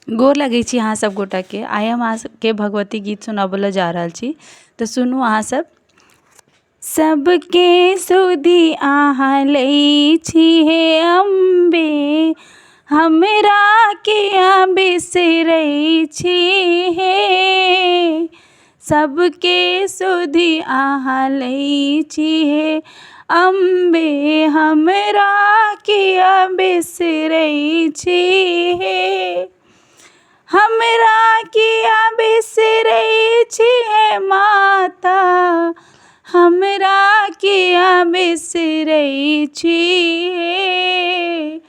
गोर लगै छी अहाँ सब गोटा के। आइ हम अहाँ सबके भगवती गीत सुनाबऽ जा रहल छी, तऽ सुनू अहाँ सब। सबके सुधि अहाँ लै छी हे अम्बे, हमरा किया बिसरै छी हे। सबके सुधि अहाँ लै छी हे अम्बे, हमरा किया बिसरै छी हे। हमरा किया बिसरै छी हे माता, हमरा किया बिसरै छी हे।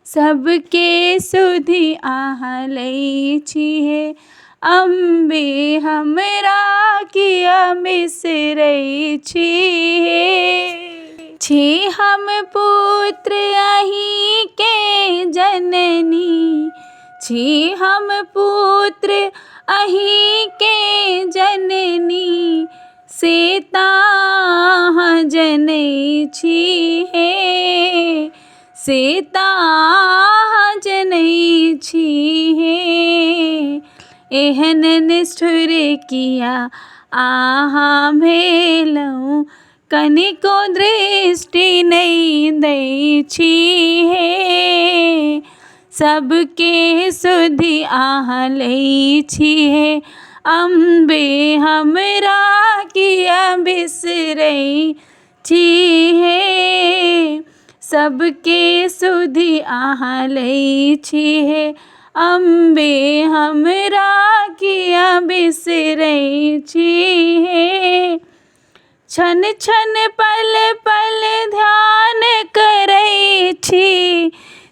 सबके सुधि अहाँ लै छी हे अम्बे, हमरा किया बिसरै छी हे। छी हम पुत्र अहीं के जननी, छी हम पुत्र अहीं के जननी, सीता अहाँ जनै छी हे। सीता अहाँ जनै छी हे। एहन निष्ठुर किया अहाँ भेलहुँ, कनिको दृष्टि नहि दै छी हे। सबके सुधि अहाँ लै छी हे अम्बे, हमरा किया बिसरै छी हे। सबके सुधि अहाँ लै छी हे अम्बे, हमरा किया बिसरै छी हे। क्षण क्षण पल पल ध्यान करै छी,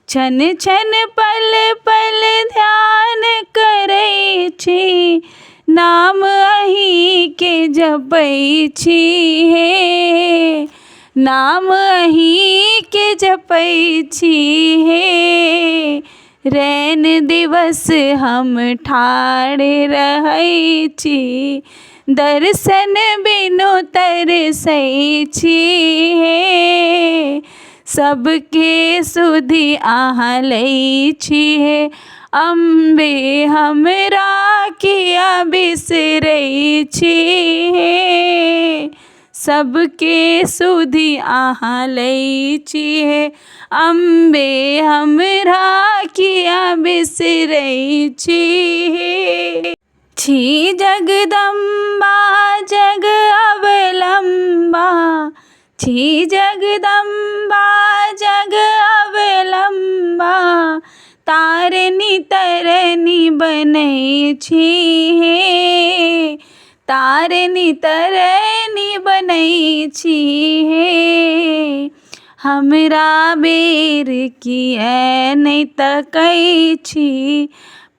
क्षण क्षण पल पल ध्यान करै छी, नाम अहीं के जपै छी हे। नाम अहीं के जपै छी हे। रैन दिवस हम ठाढ़ रहै छी, दर्शन बिनु तरसै छी हे। सबके सुधि अहाँ लै छी हे अम्बे, हमरा किया बिसरै छी हे। सबके सुधि अहाँ लै छी हे अम्बे, हमरा किया बिसरै छी हे। छी जगदम्बा जग अवलंबा, छी जगदम्बा जग अवलंबा, तारनी तरनी बनै छी हे। तारनी तरनी बनै छी हे। हमरा बेर किया नहि तकै छी,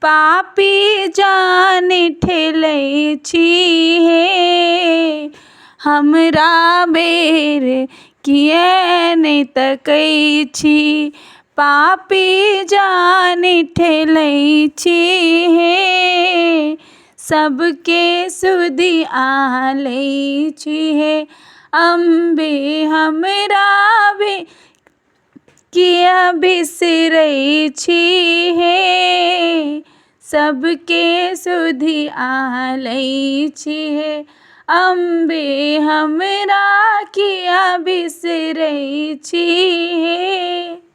पापी जान ठेलै छी हे। हमरा बेर किया नहि तकै छी, पापी जान ठेलै छी हे। सबके सुधि अहाँ लै छी हे अम्बे, हमरा किया बिसरै छी हे। सबके सुधि अहाँ लै छी हे अम्बे, हमरा किया बिसरै छी हे।